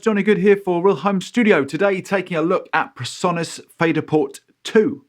Johnny Good here for Real Home Studio. Today taking a look at Presonus Faderport 2.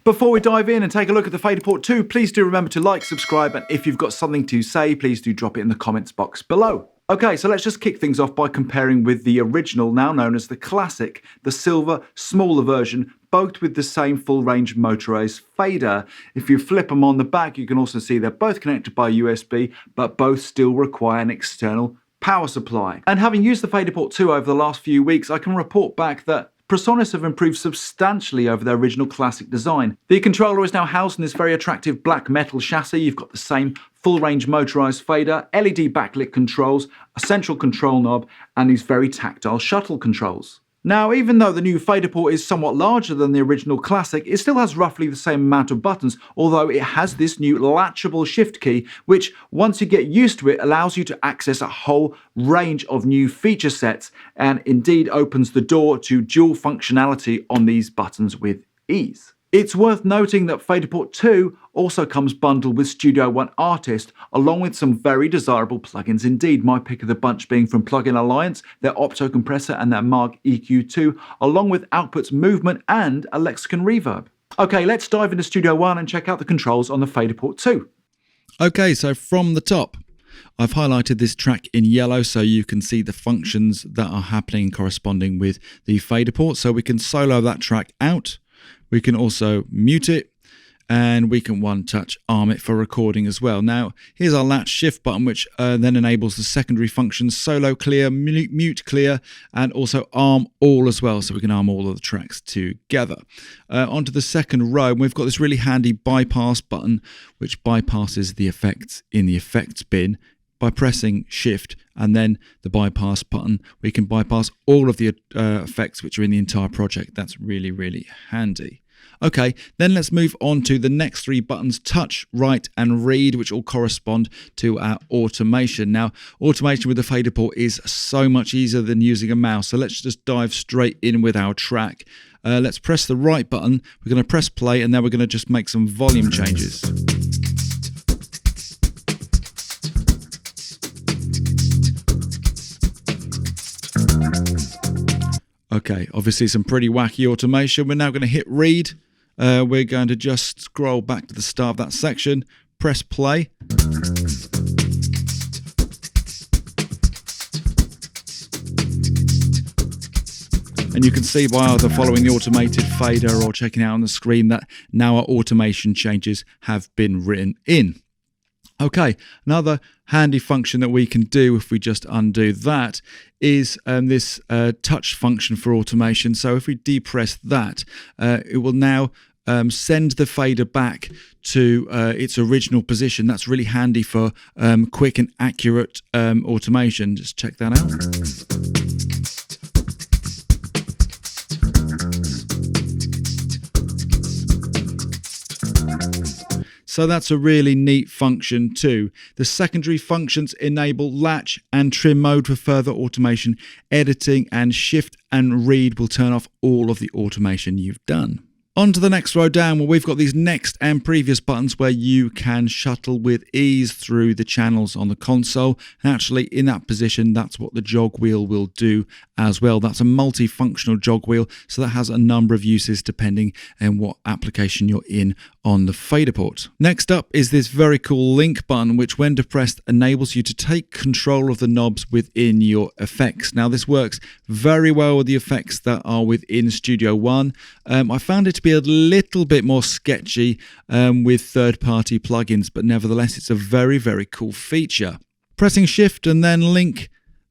Before we dive in and take a look at the Faderport 2, please do remember to like, subscribe, and if you've got something to say, please do drop it in the comments box below. Okay, so let's just kick things off by comparing with the original, now known as the Classic, the silver, smaller version, both with the same full-range motorized fader. If you flip them on the back, you can also see they're both connected by USB, but both still require an external power supply. And having used the Faderport 2 over the last few weeks, I can report back that Presonus have improved substantially over their original Classic design. The controller is now housed in this very attractive black metal chassis. You've got the same full-range motorized fader, LED backlit controls, a central control knob, and these very tactile shuttle controls. Now, even though the new Faderport is somewhat larger than the original Classic, it still has roughly the same amount of buttons, although it has this new latchable shift key, which, once you get used to it, allows you to access a whole range of new feature sets, and indeed opens the door to dual functionality on these buttons with ease. It's worth noting that Faderport 2 also comes bundled with Studio One Artist, along with some very desirable plugins indeed. My pick of the bunch being from Plugin Alliance, their Opto Compressor and their Mark EQ2, along with Outputs Movement and a Lexicon Reverb. Okay, let's dive into Studio One and check out the controls on the Faderport 2. Okay, so from the top, I've highlighted this track in yellow so you can see the functions that are happening corresponding with the Faderport. So we can solo that track out. We can also mute it, and we can one-touch arm it for recording as well. Now, here's our latch shift button, which then enables the secondary functions solo clear, mute clear, and also arm all as well, so we can arm all of the tracks together. Onto the second row, we've got this really handy bypass button, which bypasses the effects in the effects bin. By pressing shift and then the bypass button, we can bypass all of the effects which are in the entire project. That's really, really handy. Okay, then let's move on to the next three buttons, touch, write, and read, which all correspond to our automation. Now, automation with the Faderport is so much easier than using a mouse, so let's just dive straight in with our track. Let's press the right button, we're going to press play, and then we're going to just make some volume changes. Okay, obviously some pretty wacky automation. We're now going to hit read. We're going to just scroll back to the start of that section, press play. And you can see by either following the automated fader or checking out on the screen that now our automation changes have been written in. Okay, another handy function that we can do if we just undo that is this touch function for automation. So if we depress that, it will now send the fader back to its original position. That's really handy for quick and accurate automation. Just check that out. So that's a really neat function too. The secondary functions enable latch and trim mode for further automation, editing, and shift and read will turn off all of the automation you've done. On to the next row down, where we've got these next and previous buttons where you can shuttle with ease through the channels on the console. And actually, in that position, that's what the jog wheel will do as well. That's a multifunctional jog wheel, so that has a number of uses depending on what application you're in on the Faderport. Next up is this very cool link button, which when depressed enables you to take control of the knobs within your effects. Now, this works very well with the effects that are within Studio One. I found it to be a little bit more sketchy with third-party plugins, but nevertheless it's a very, very cool feature. Pressing shift and then link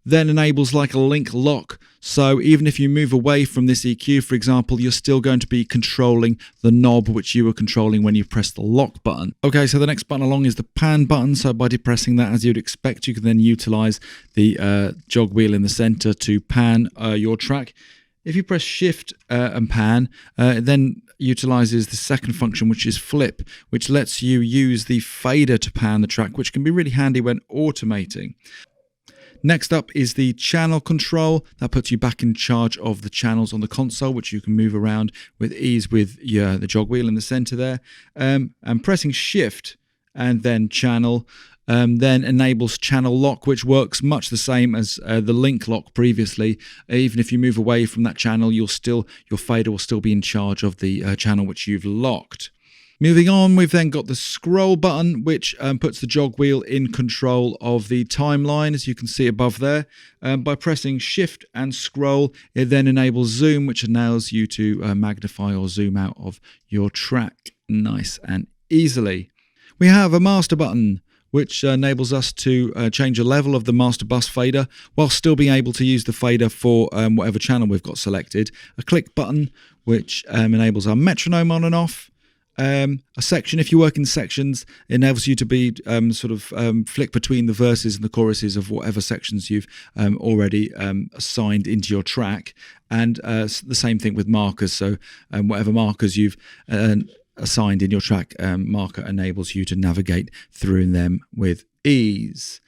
then enables like a link lock, so even if you move away from this EQ, for example, you're still going to be controlling the knob which you were controlling when you press the lock button. Okay, so the next button along is the pan button, so by depressing that, as you'd expect, you can then utilize the jog wheel in the center to pan your track. If you press shift and pan, it then utilizes the second function, which is flip, which lets you use the fader to pan the track, which can be really handy when automating. Next up is the channel control. That puts you back in charge of the channels on the console, which you can move around with ease with the jog wheel in the center there. And pressing shift and then channel then enables channel lock, which works much the same as the link lock previously. Even if you move away from that channel, your fader will still be in charge of the channel which you've locked. Moving on, we've then got the scroll button, which puts the jog wheel in control of the timeline, as you can see above there. By pressing shift and scroll, it then enables zoom, which allows you to magnify or zoom out of your track nice and easily. We have a master button, which enables us to change the level of the master bus fader while still being able to use the fader for whatever channel we've got selected. A click button, which enables our metronome on and off. A section, if you work in sections, enables you to be flick between the verses and the choruses of whatever sections you've already assigned into your track. And the same thing with markers. So whatever markers you've assigned in your track, marker enables you to navigate through them with ease.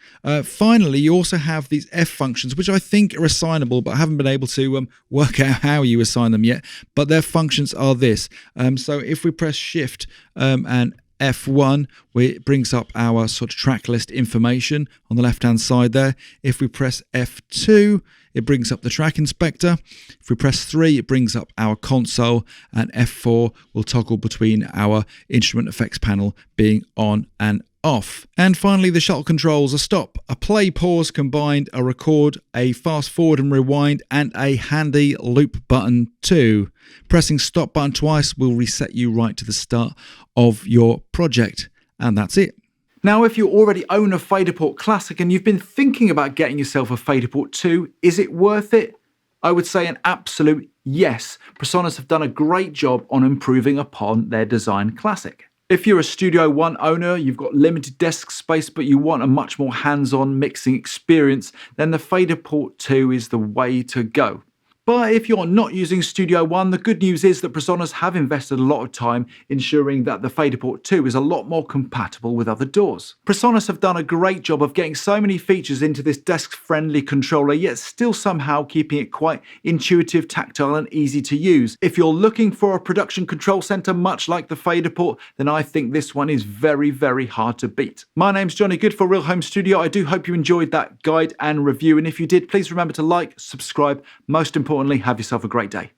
Finally, you also have these F functions, which I think are assignable, but I haven't been able to work out how you assign them yet. But their functions are this. So if we press shift and F1, it brings up our sort of track list information on the left hand side there. If we press F2, it brings up the track inspector. If we press 3, it brings up our console, and F4 will toggle between our instrument effects panel being on and off. And finally, the shuttle controls: a stop, a play, pause combined, a record, a fast forward and rewind, and a handy loop button too. Pressing stop button twice will reset you right to the start of your project. And that's it. Now, if you already own a Faderport Classic and you've been thinking about getting yourself a Faderport 2, is it worth it? I would say an absolute yes. Presonus have done a great job on improving upon their design classic. If you're a Studio One owner, you've got limited desk space, but you want a much more hands-on mixing experience, then the Faderport 2 is the way to go. But if you're not using Studio One, the good news is that Presonus have invested a lot of time ensuring that the Faderport 2 is a lot more compatible with other DAWs. Presonus have done a great job of getting so many features into this desk-friendly controller, yet still somehow keeping it quite intuitive, tactile and easy to use. If you're looking for a production control center much like the Faderport, then I think this one is very, very hard to beat. My name's Johnny Good for Real Home Studio. I do hope you enjoyed that guide and review, and if you did, please remember to like, subscribe, most importantly, have yourself a great day.